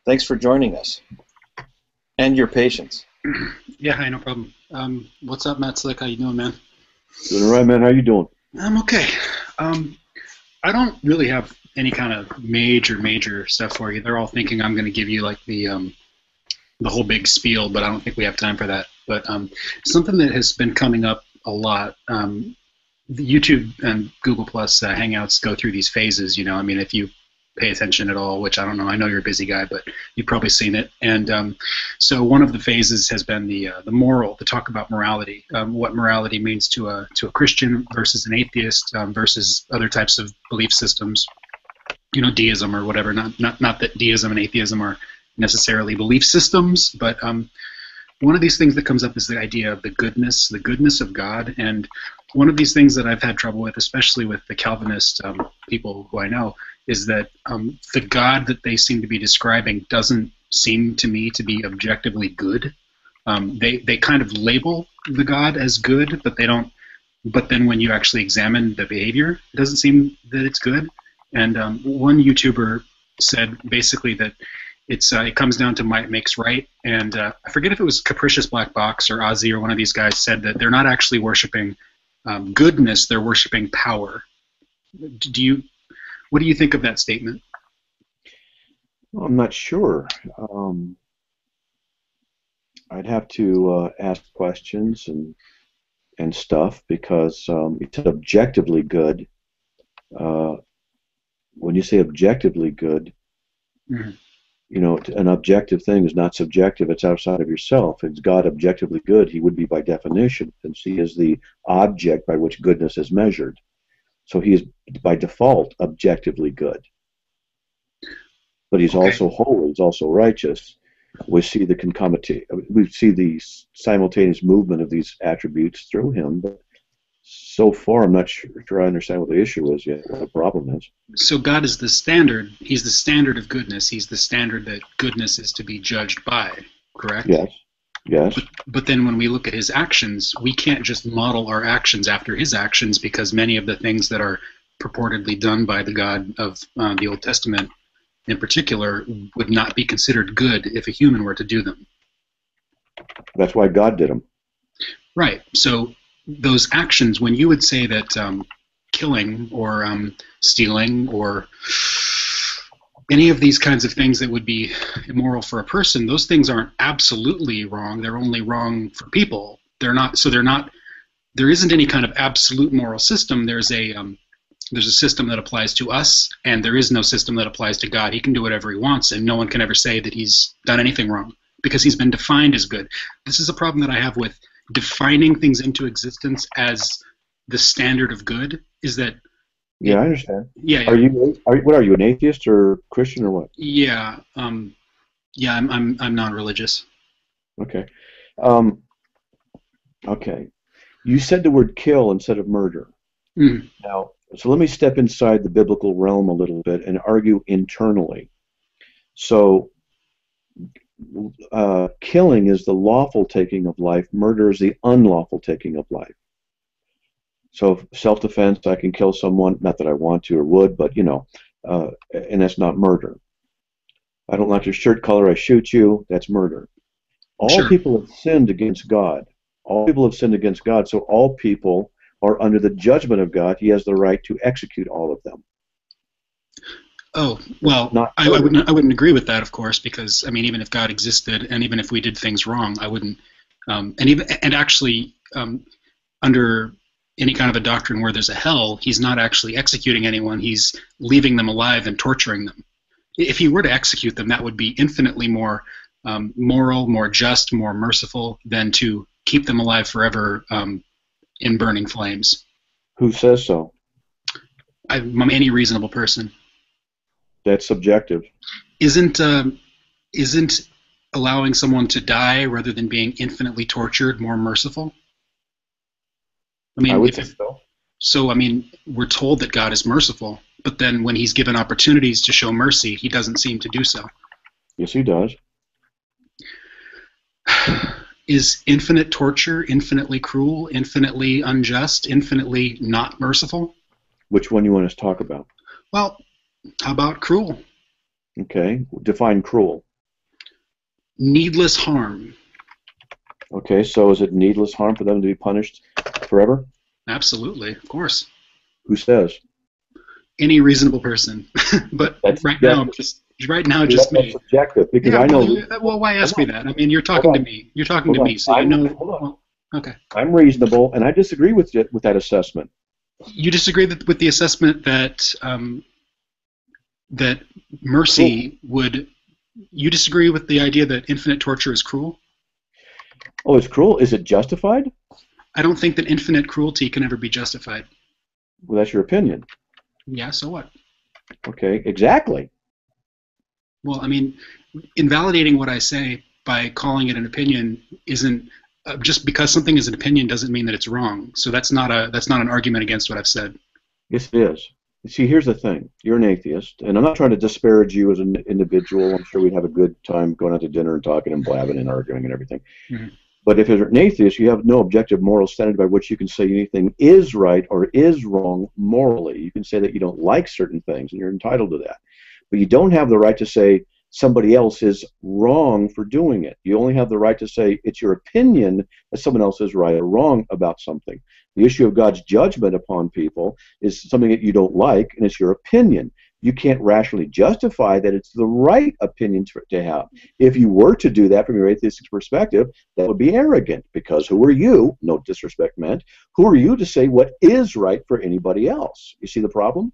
Thanks for joining us and your patience. Yeah, hi, no problem. What's up, Matt Slick? How you doing, man? Doing all right, man. How you doing? I'm okay. I don't really have any kind of major stuff for you. They're all thinking I'm going to give you like the whole big spiel, but I don't think we have time for that. But something that has been coming up a lot. The YouTube and Google Plus Hangouts go through these phases. I mean, if you pay attention at all, which I don't know. I know you're a busy guy, but you've probably seen it. And so one of the phases has been the moral, the talk about morality, what morality means to a Christian versus an atheist versus other types of belief systems, deism or whatever. Not that deism and atheism are necessarily belief systems, but one of these things that comes up is the idea of the goodness of God. And one of these things that I've had trouble with, especially with the Calvinist people who I know, is that the God that they seem to be describing doesn't seem to me to be objectively good. They kind of label the God as good, but they don't. But then when you actually examine the behavior, it doesn't seem that it's good. And one YouTuber said basically that it comes down to might makes right. And I forget if it was Capricious Black Box or Ozzy or one of these guys said that they're not actually worshiping goodness; they're worshiping power. What do you think of that statement? Well, I'm not sure. I'd have to ask questions and stuff because it's objectively good. When you say objectively good, an objective thing is not subjective. It's outside of yourself. Is God objectively good? He would be by definition, since he is the object by which goodness is measured. So he is, by default, objectively good. But he's also holy. He's also righteous. We see the simultaneous movement of these attributes through him. But so far, I'm not sure I understand what the issue is yet, what the problem is. So God is the standard. He's the standard of goodness. He's the standard that goodness is to be judged by, correct? Yes. But then when we look at his actions, we can't just model our actions after his actions, because many of the things that are purportedly done by the God of the Old Testament in particular would not be considered good if a human were to do them. That's why God did them. Right. So those actions, when you would say that killing or stealing or any of these kinds of things that would be immoral for a person, those things aren't absolutely wrong. They're only wrong for people. They're not. There isn't any kind of absolute moral system. There's a system that applies to us, and there is no system that applies to God. He can do whatever he wants, and no one can ever say that he's done anything wrong because he's been defined as good. This is a problem that I have with defining things into existence as the standard of good. Is that Yeah, I understand. Yeah. What are you, an atheist or Christian or what? Yeah. I'm non-religious. Okay. Okay. You said the word kill instead of murder. Now, so let me step inside the biblical realm a little bit and argue internally. So, killing is the lawful taking of life. Murder is the unlawful taking of life. So self-defense, I can kill someone, not that I want to or would, but, and that's not murder. I don't like your shirt color, I shoot you, that's murder. All people have sinned against God. All people have sinned against God, so all people are under the judgment of God. He has the right to execute all of them. Oh, well, I wouldn't agree with that, of course, because, I mean, even if God existed and even if we did things wrong, I wouldn't, under any kind of a doctrine where there's a hell, he's not actually executing anyone, he's leaving them alive and torturing them. If he were to execute them, that would be infinitely more moral, more just, more merciful than to keep them alive forever in burning flames. Who says so? I'm any reasonable person. That's subjective. Isn't allowing someone to die rather than being infinitely tortured more merciful? I mean, I would think so. So, I mean, we're told that God is merciful, but then when he's given opportunities to show mercy, he doesn't seem to do so. Yes, he does. Is infinite torture infinitely cruel, infinitely unjust, infinitely not merciful? Which one you want us to talk about? Well, how about cruel? Okay, define cruel. Needless harm. Okay, so is it needless harm for them to be punished forever? Absolutely, of course. Who says? Any reasonable person. But That's right subjective. now, just That's me. subjective because Yeah, I know. well, why ask me that? I mean, you're talking Hold to on. me. You're talking to Hold me, on. so you know. Hold on. Well, okay. I'm reasonable, and I disagree with that assessment. You disagree with the assessment that that mercy would. You disagree with the idea that infinite torture is cruel? Oh, it's cruel. Is it justified? I don't think that infinite cruelty can ever be justified. Well, that's your opinion. Yeah, so what? Okay, exactly. Well, I mean, invalidating what I say by calling it an opinion isn't just because something is an opinion doesn't mean that it's wrong. So that's not an argument against what I've said. Yes, it is. See, here's the thing. You're an atheist, and I'm not trying to disparage you as an individual. I'm sure we'd have a good time going out to dinner and talking and blabbing and arguing and everything. Mm-hmm. But if you're an atheist, you have no objective moral standard by which you can say anything is right or is wrong morally. You can say that you don't like certain things, and you're entitled to that. But you don't have the right to say somebody else is wrong for doing it. You only have the right to say it's your opinion that someone else is right or wrong about something. The issue of God's judgment upon people is something that you don't like, and it's your opinion. You can't rationally justify that it's the right opinion to have. If you were to do that from your atheistic perspective, that would be arrogant, because who are you, no disrespect meant, who are you to say what is right for anybody else? You see the problem?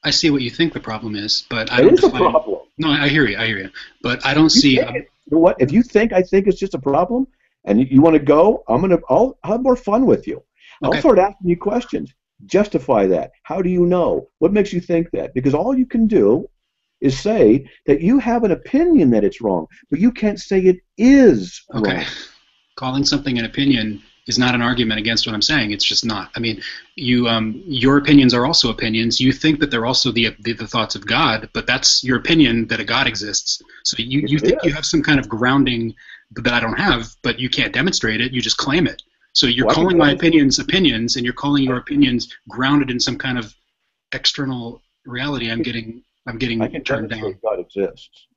I see what you think the problem is, but I It don't is a define. problem. No, I hear you. But I don't see. You know what? If you think I think it's just a problem, and you want to go, I'll have more fun with you. Okay. I'll start asking you questions. Justify that. How do you know? What makes you think that? Because all you can do is say that you have an opinion that it's wrong, but you can't say it is Okay. wrong. Calling something an opinion is not an argument against what I'm saying. It's just not. I mean, your opinions are also opinions. You think that they're also the thoughts of God, but that's your opinion that a God exists. So you think you have some kind of grounding that I don't have, but you can't demonstrate it. You just claim it. So you're calling my opinions, and you're calling your opinions grounded in some kind of external reality. I'm getting I can turned down. demonstrate God exists,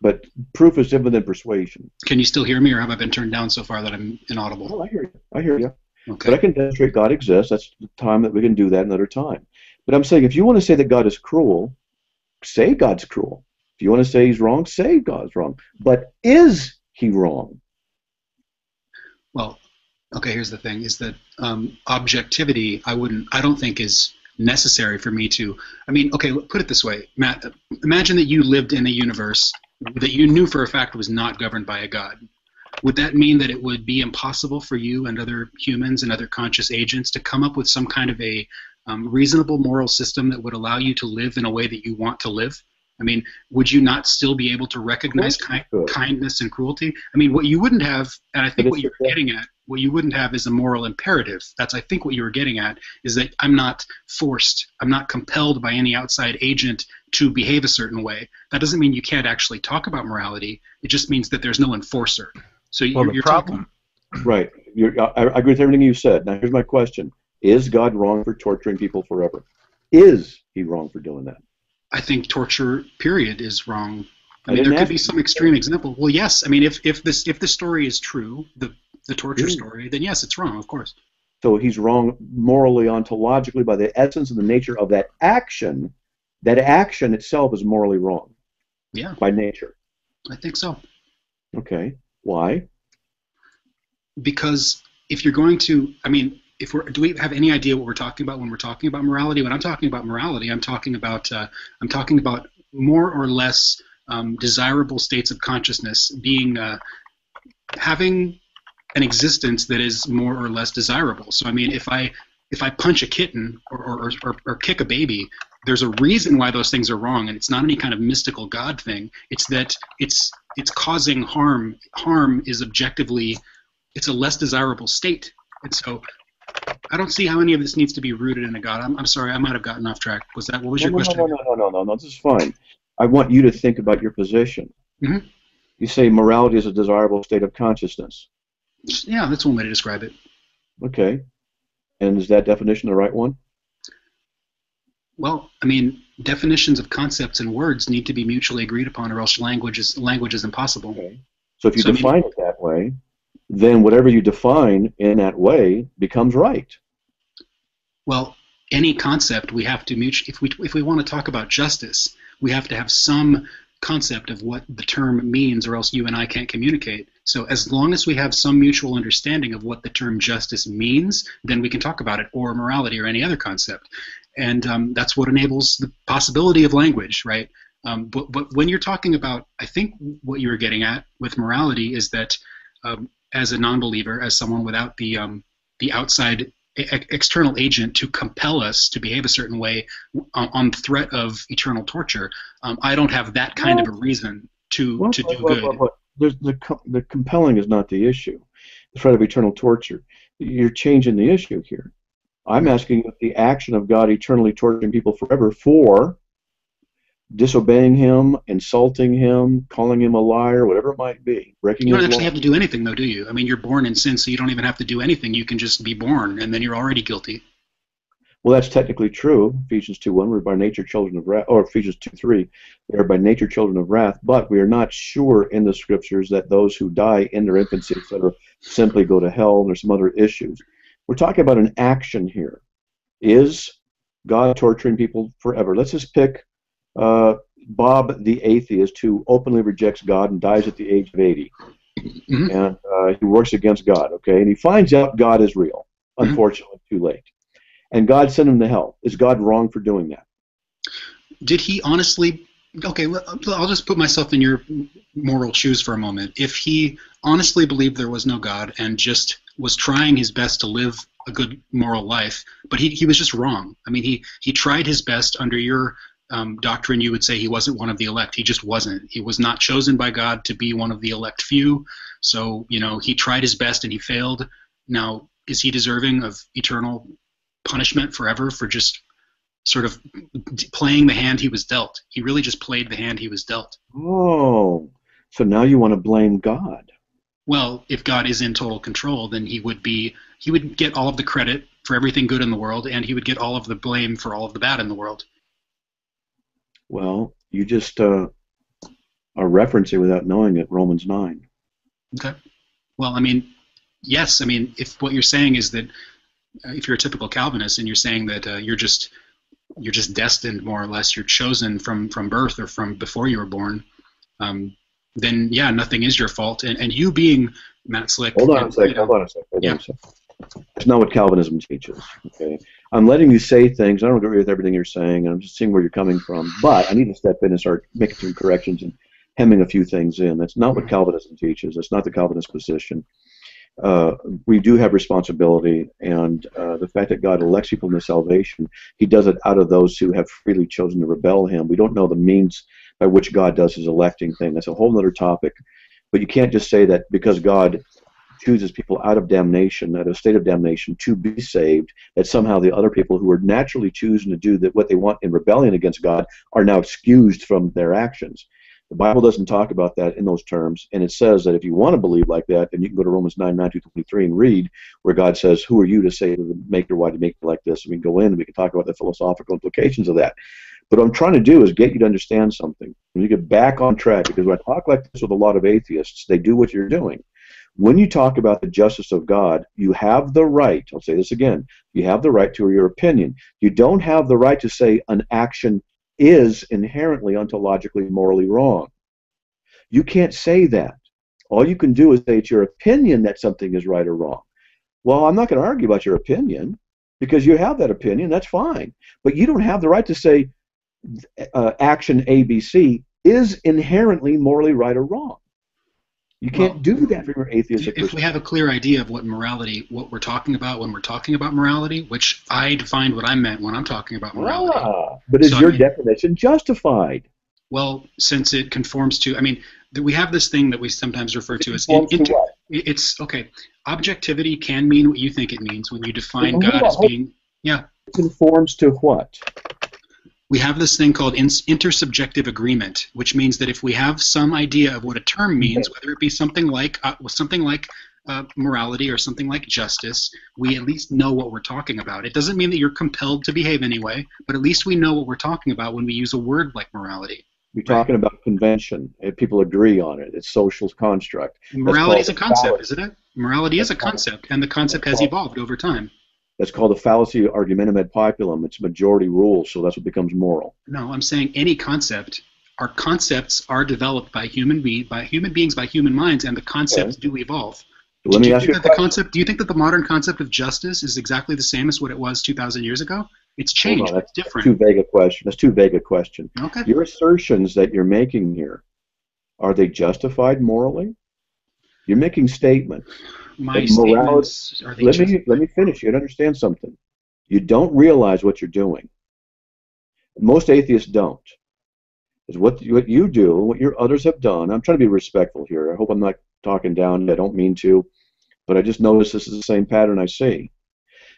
but proof is different than persuasion. Can you still hear me, or have I been turned down so far that I'm inaudible? Oh, I hear you. I hear you. Okay. But I can demonstrate God exists. That's the time that we can do that another time. But I'm saying if you want to say that God is cruel, say God's cruel. If you want to say he's wrong, say God's wrong. But is he wrong? Well, okay, here's the thing, is that objectivity I don't think is necessary for me to, I mean, okay, put it this way, Matt, imagine that you lived in a universe that you knew for a fact was not governed by a God. Would that mean that it would be impossible for you and other humans and other conscious agents to come up with some kind of a reasonable moral system that would allow you to live in a way that you want to live? I mean, would you not still be able to recognize kindness and cruelty? I mean, what you wouldn't have, and I think what you're getting at, what you wouldn't have is a moral imperative. That's, I think, what you were getting at, is that I'm not forced, I'm not compelled by any outside agent to behave a certain way. That doesn't mean you can't actually talk about morality. It just means that there's no enforcer. So you're problem. Right. I agree with everything you said. Now, here's my question. Is God wrong for torturing people forever? Is he wrong for doing that? I think torture, period, is wrong. I mean, there could be some extreme example. Well, yes. I mean, if the story is true, the torture story, then yes, it's wrong, of course. So he's wrong morally, ontologically, by the essence and the nature of that action. That action itself is morally wrong. Yeah. By nature. I think so. Okay. Why? Because if you're going to, I mean, do we have any idea what we're talking about when we're talking about morality? When I'm talking about morality, I'm talking about more or less desirable states of consciousness being having an existence that is more or less desirable. So I mean, if I punch a kitten or kick a baby, there's a reason why those things are wrong, and it's not any kind of mystical God thing. It's that it's causing harm. Harm is objectively, it's a less desirable state, and so I don't see how any of this needs to be rooted in a God. I'm sorry, I might have gotten off track. What was your question? No. This is fine. I want you to think about your position. Mm-hmm. You say morality is a desirable state of consciousness. Yeah, that's one way to describe it. Okay. And is that definition the right one? Well, I mean, definitions of concepts and words need to be mutually agreed upon, or else language is impossible. Okay. So if you So, I define mean, it that way, then whatever you define in that way becomes right. well, any concept we have to if we want to talk about justice, we have to have some concept of what the term means, or else you and I can't communicate. So as long as we have some mutual understanding of what the term justice means, then we can talk about it, or morality, or any other concept. And that's what enables the possibility of language, right? But when you're talking about, I think what you were getting at with morality is that as a non-believer, as someone without the outside external agent to compel us to behave a certain way on threat of eternal torture, I don't have that kind of a reason to do good. The compelling is not the issue. The threat of eternal torture. You're changing the issue here. I'm asking if the action of God eternally torturing people forever for disobeying him, insulting him, calling him a liar, whatever it might be, breaking You don't his actually law. have to do anything, though, do you? I mean, you're born in sin, so you don't even have to do anything. You can just be born, and then you're already guilty. Well, that's technically true. Ephesians 2:1, we're by nature children of wrath, or Ephesians 2:3, we are by nature children of wrath, but we are not sure in the scriptures that those who die in their infancy, etc., simply go to hell, and there's some other issues. We're talking about an action here. Is God torturing people forever? Let's just pick Bob the atheist who openly rejects God and dies at the age of 80. Mm-hmm. And he works against God, okay? And he finds out God is real, unfortunately, too late. And God sent him to hell. Is God wrong for doing that? Did he honestly... Okay, I'll just put myself in your moral shoes for a moment. If he honestly believed there was no God and just was trying his best to live a good moral life, but he was just wrong. I mean, he tried his best. Under your doctrine, you would say he wasn't one of the elect. He just wasn't. He was not chosen by God to be one of the elect few. So, he tried his best and he failed. Now, is he deserving of eternal punishment forever for just sort of playing the hand he was dealt? He really just played the hand he was dealt. Oh, so now you want to blame God. Well, if God is in total control, then he would get all of the credit for everything good in the world, and he would get all of the blame for all of the bad in the world. Well, you just are referencing without knowing it Romans 9. Okay. Well, I mean, yes. I mean, if what you're saying is that if you're a typical Calvinist and you're saying that you're just destined, more or less, you're chosen from birth or from before you were born, then yeah, nothing is your fault. And you being Matt Slick. Hold on a second. That's not what Calvinism teaches. Okay, I'm letting you say things. I don't agree with everything you're saying. I'm just seeing where you're coming from. But I need to step in and start making some corrections and hemming a few things in. That's not what Calvinism teaches. That's not the Calvinist position. We do have responsibility, and the fact that God elects people into salvation, he does it out of those who have freely chosen to rebel him. We don't know the means by which God does his electing thing. That's a whole other topic. But you can't just say that because God chooses people out of damnation, out of a state of damnation, to be saved, that somehow the other people who are naturally choosing to do what they want in rebellion against God are now excused from their actions. The Bible doesn't talk about that in those terms, and it says that if you want to believe like that, then you can go to Romans 9:9-23 and read where God says, who are you to say to the Maker, why to make it like this? And we can go in and we can talk about the philosophical implications of that. But what I'm trying to do is get you to understand something. When you get back on track, because when I talk like this with a lot of atheists, they do what you're doing. When you talk about the justice of God, you have the right, I'll say this again, you have the right to your opinion. You don't have the right to say an action is inherently ontologically morally wrong. You can't say that. All you can do is say it's your opinion that something is right or wrong. Well, I'm not going to argue about your opinion because you have that opinion, that's fine. But you don't have the right to say action ABC is inherently morally right or wrong. You can't do that for your atheistic If we have a clear idea of what morality, what we're talking about when we're talking about morality, which I defined what I meant when I'm talking about morality. But is your definition justified? Well, since it conforms to, I mean, we have this thing that we sometimes refer to as it's okay. Objectivity can mean what you think it means when you define God as being, yeah. It conforms to what? We have this thing called intersubjective agreement, which means that if we have some idea of what a term means, whether it be something like morality or something like justice, we at least know what we're talking about. It doesn't mean that you're compelled to behave anyway, but at least we know what we're talking about when we use a word like morality. You're talking about convention, and people agree on it. It's social construct. Morality is a concept, isn't it? Morality is a concept, and the concept has evolved over time. That's called the fallacy argumentum ad populum. It's majority rule, so that's what becomes moral. No, I'm saying any concept. Our concepts are developed by human beings, by human minds, and the concepts do evolve. Let me ask you a question. Do you think that the modern concept of justice is exactly the same as what it was 2,000 years ago? It's changed. It's different. Too vague a question. That's too vague a question. Okay. Your assertions that you're making here, are they justified morally? You're making statements. My statements, are they justified? Let me finish. You understand something. You don't realize what you're doing. Most atheists don't. Is what you do, what your others have done. I'm trying to be respectful here. I hope I'm not talking down. I don't mean to, but I just noticed this is the same pattern I see.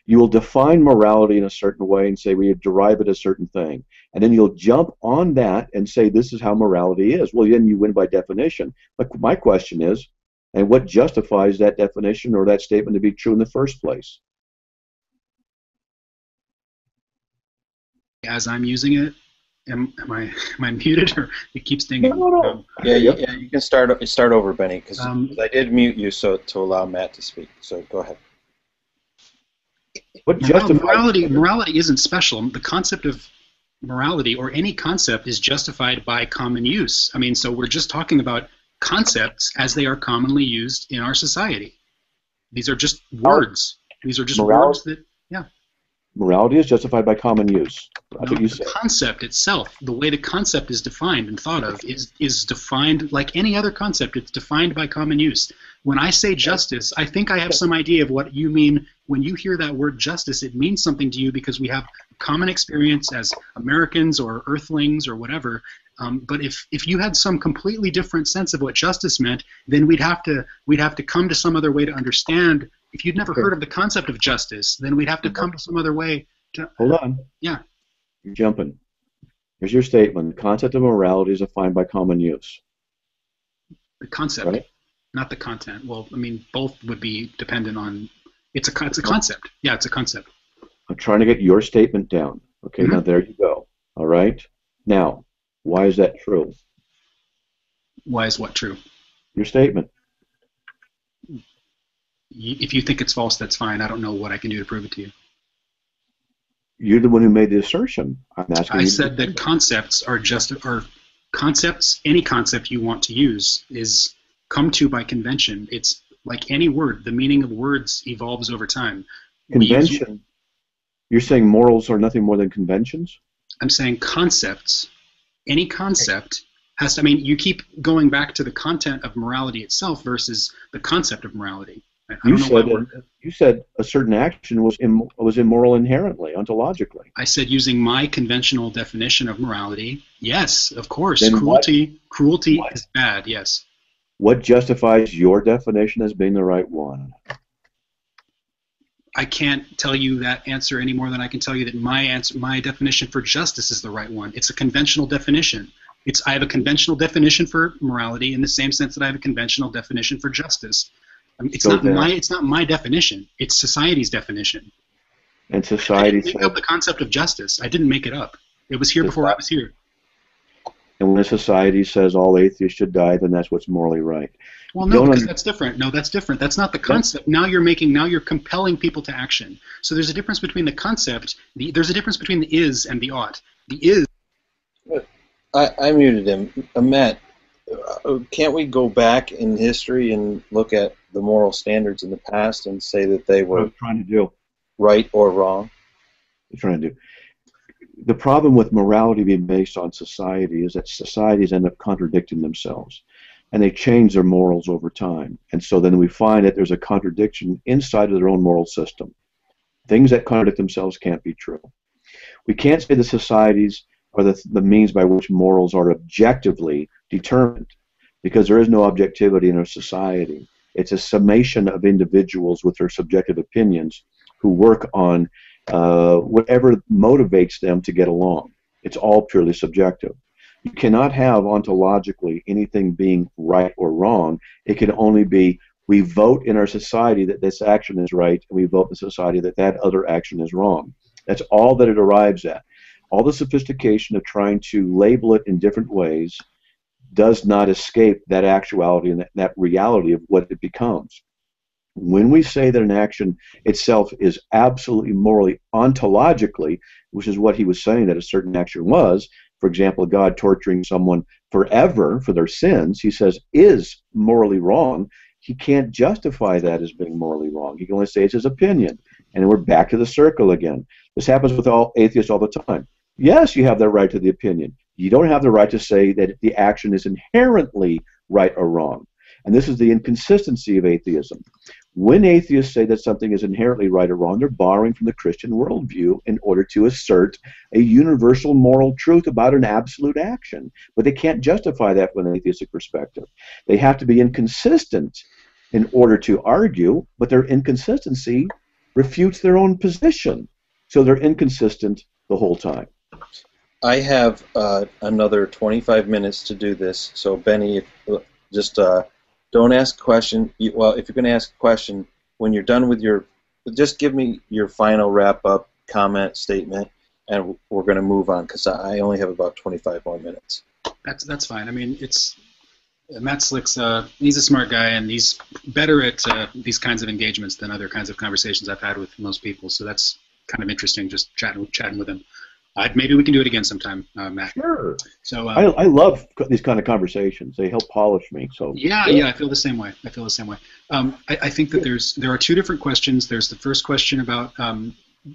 You will define morality in a certain way and say we derive it a certain thing, and then you'll jump on that and say this is how morality is. Well, then you win by definition. But my question is, and what justifies that definition or that statement to be true in the first place? As I'm using it. Am I muted, or it keeps dinging? No. Yeah, you can start over, Benny, because I did mute you so to allow Matt to speak. So go ahead. Morality isn't special. The concept of morality, or any concept, is justified by common use. I mean, so we're just talking about concepts as they are commonly used in our society. These are just words. These are just words that, yeah. Morality is justified by common use. That's what you said. The concept itself, the way the concept is defined and thought of, is defined like any other concept. It's defined by common use. When I say justice, I think I have some idea of what you mean. When you hear that word justice, it means something to you because we have common experience as Americans or Earthlings or whatever. But if you had some completely different sense of what justice meant, then we'd have to come to some other way to understand. If you'd never heard of the concept of justice, then we'd have to come to some other way to... Hold on. Yeah. You're jumping. Here's your statement. The concept of morality is defined by common use. The concept, right? Not the content. Well, I mean, both would be dependent on... It's a concept. Yeah, it's a concept. I'm trying to get your statement down. Okay, now there you go. All right? Now, why is that true? Why is what true? Your statement. If you think it's false, that's fine. I don't know what I can do to prove it to you. You're the one who made the assertion. I'm asking I said that concepts are concepts. Any concept you want to use is come to by convention. It's like any word. The meaning of words evolves over time. Convention? You're saying morals are nothing more than conventions? I'm saying concepts. Any concept has to... I mean, you keep going back to the content of morality itself versus the concept of morality. You said a certain action was immoral inherently, ontologically. I said using my conventional definition of morality. Yes, of course. Then Cruelty is bad. Yes. What justifies your definition as being the right one? I can't tell you that answer any more than I can tell you that my definition for justice is the right one. It's a conventional definition. I have a conventional definition for morality in the same sense that I have a conventional definition for justice. I mean, it's not my definition. It's society's definition. And society I didn't make up the concept of justice. I didn't make it up. It was here before I was here. And when society says all atheists should die, then that's what's morally right. Well, no, because that's different. No, that's different. That's not the concept. Now you're compelling people to action. So there's a difference between the concept. There's a difference between the is and the ought. The is. I muted him. Matt, can't we go back in history and look at the moral standards in the past and say that they were right or wrong? The problem with morality being based on society is that societies end up contradicting themselves, and they change their morals over time. And so then we find that there's a contradiction inside of their own moral system. Things that contradict themselves can't be true. We can't say the societies are the means by which morals are objectively determined, because there is no objectivity in our society. It's a summation of individuals with their subjective opinions who work on whatever motivates them to get along. It's all purely subjective. You cannot have ontologically anything being right or wrong. It can only be we vote in our society that this action is right, and we vote in society that that other action is wrong. That's all that it arrives at. all the sophistication of trying to label it in different ways does not escape that actuality and that reality of what it becomes. When we say that an action itself is absolutely morally ontologically, which is what he was saying that a certain action was, for example, God torturing someone forever for their sins, he says is morally wrong. He can't justify that as being morally wrong. He can only say it's his opinion. And we're back to the circle again. This happens with all atheists all the time. Yes, you have the right to the opinion. You don't have the right to say that the action is inherently right or wrong. And this is the inconsistency of atheism. When atheists say that something is inherently right or wrong, they're borrowing from the Christian worldview in order to assert a universal moral truth about an absolute action. But they can't justify that from an atheistic perspective. They have to be inconsistent in order to argue, but their inconsistency refutes their own position. So they're inconsistent the whole time. I have another 25 minutes to do this, so Benny, just don't ask a question. Well, if you're going to ask a question, when you're done with your, just give me your final wrap-up comment statement, and we're going to move on, because I only have about 25 more minutes. That's fine. I mean, it's Matt Slick's, he's a smart guy, and he's better at these kinds of engagements than other kinds of conversations I've had with most people, so that's kind of interesting, just chatting with him. Maybe we can do it again sometime, Matt. Sure. So I love these kind of conversations. They help polish me. So yeah, I feel the same way. I think that there are two different questions. There's the first question about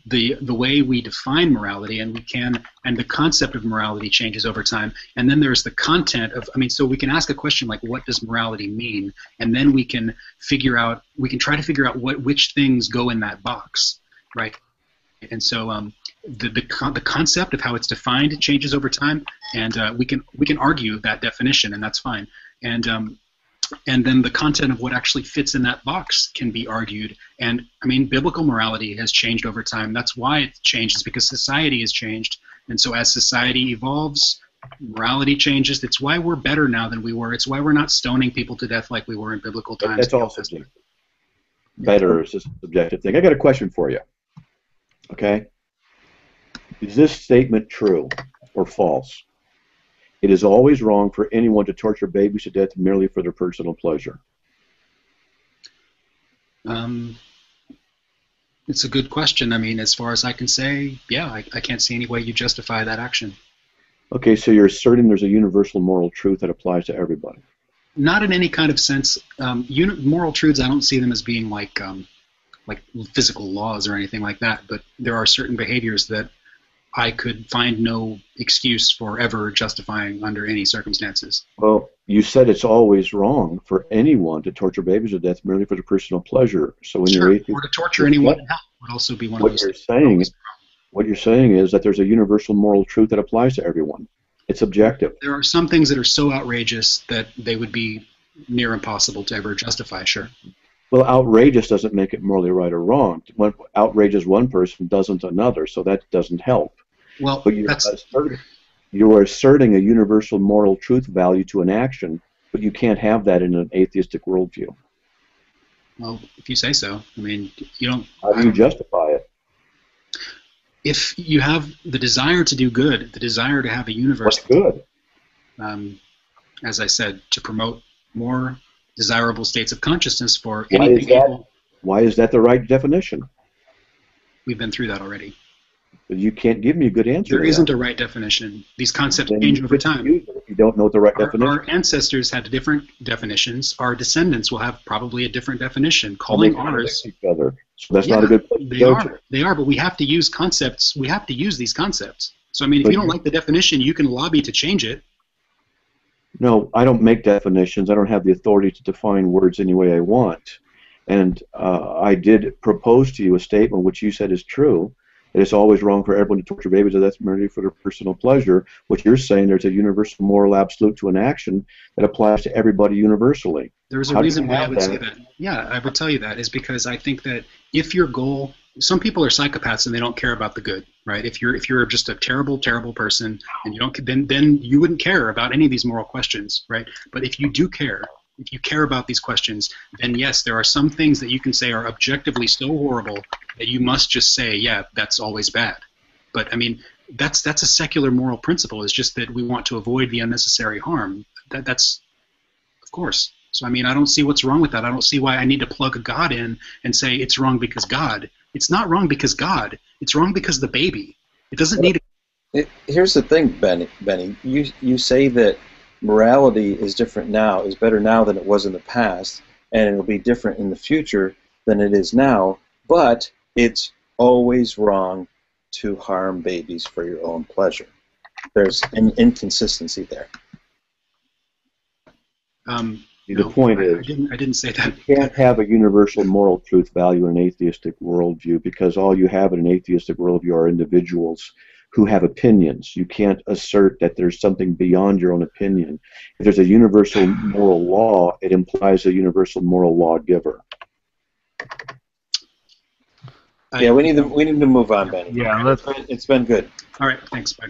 the way we define morality, and the concept of morality changes over time. And then there's the content of. So we can ask a question like, what does morality mean? And then we can try to figure out which things go in that box, right? And so the concept of how it's defined changes over time, and we can argue that definition, and that's fine. And then the content of what actually fits in that box can be argued. And biblical morality has changed over time. That's why it changes, because society has changed. And so as society evolves, morality changes. It's why we're better now than we were. It's why we're not stoning people to death like we were in biblical times. That's all subjective. Better is a subjective thing. I got a question for you. Okay? Is this statement true or false? It is always wrong for anyone to torture babies to death merely for their personal pleasure. It's a good question. As far as I can say, yeah, I can't see any way you justify that action. Okay, so you're asserting there's a universal moral truth that applies to everybody. Not in any kind of sense. Moral truths, I don't see them as being like physical laws or anything like that, but there are certain behaviors that I could find no excuse for ever justifying under any circumstances. Well, you said it's always wrong for anyone to torture babies to death merely for their personal pleasure. So when sure, you're atheist, or to torture anyone in hell would also be one of those. What you're saying is that there's a universal moral truth that applies to everyone. It's objective. There are some things that are so outrageous that they would be near impossible to ever justify, sure. Well, outrageous doesn't make it morally right or wrong. What outrages one person doesn't another, so that doesn't help. Well, but you're asserting a universal moral truth value to an action, but you can't have that in an atheistic worldview. Well, if you say so. You don't... How do you justify it? If you have the desire to do good, the desire to have a universe... What's good? As I said, to promote more desirable states of consciousness for anything able. Why is that the right definition? We've been through that already. But you can't give me a good answer. There isn't a right definition. These concepts change over time. If you don't know what the right definition. Our ancestors had different definitions. Our descendants will have probably a different definition. Calling ours each other. So that's not a good place to go to. They are, but we have to use concepts. We have to use these concepts. So if you don't like the definition, you can lobby to change it. No, I don't make definitions. I don't have the authority to define words any way I want. And I did propose to you a statement which you said is true. That it's always wrong for everyone to torture babies to death merely for their personal pleasure. What you're saying, there's a universal moral absolute to an action that applies to everybody universally. There's a reason why I would say that. Yeah, I would tell you that is because I think that if your goal, some people are psychopaths and they don't care about the good, right? If you're just a terrible, terrible person and you don't, then you wouldn't care about any of these moral questions, right? But if you do care, if you care about these questions, then yes, there are some things that you can say are objectively so horrible that you must just say, yeah, that's always bad. But that's a secular moral principle. It's just that we want to avoid the unnecessary harm. That's of course. So I mean, I don't see what's wrong with that. I don't see why I need to plug a God in and say it's wrong because God. It's not wrong because God. It's wrong because the baby. It doesn't need. Here's the thing, Benny. You say that morality is different now, is better now than it was in the past, and it'll be different in the future than it is now. But it's always wrong to harm babies for your own pleasure. There's an inconsistency there. The point is, I didn't say that. You can't have a universal moral truth value in an atheistic worldview, because all you have in an atheistic worldview are individuals who have opinions. You can't assert that there's something beyond your own opinion. If there's a universal moral law, it implies a universal moral lawgiver. Yeah, we need to move on, Benny. Yeah, it's been good. All right, thanks. Bye.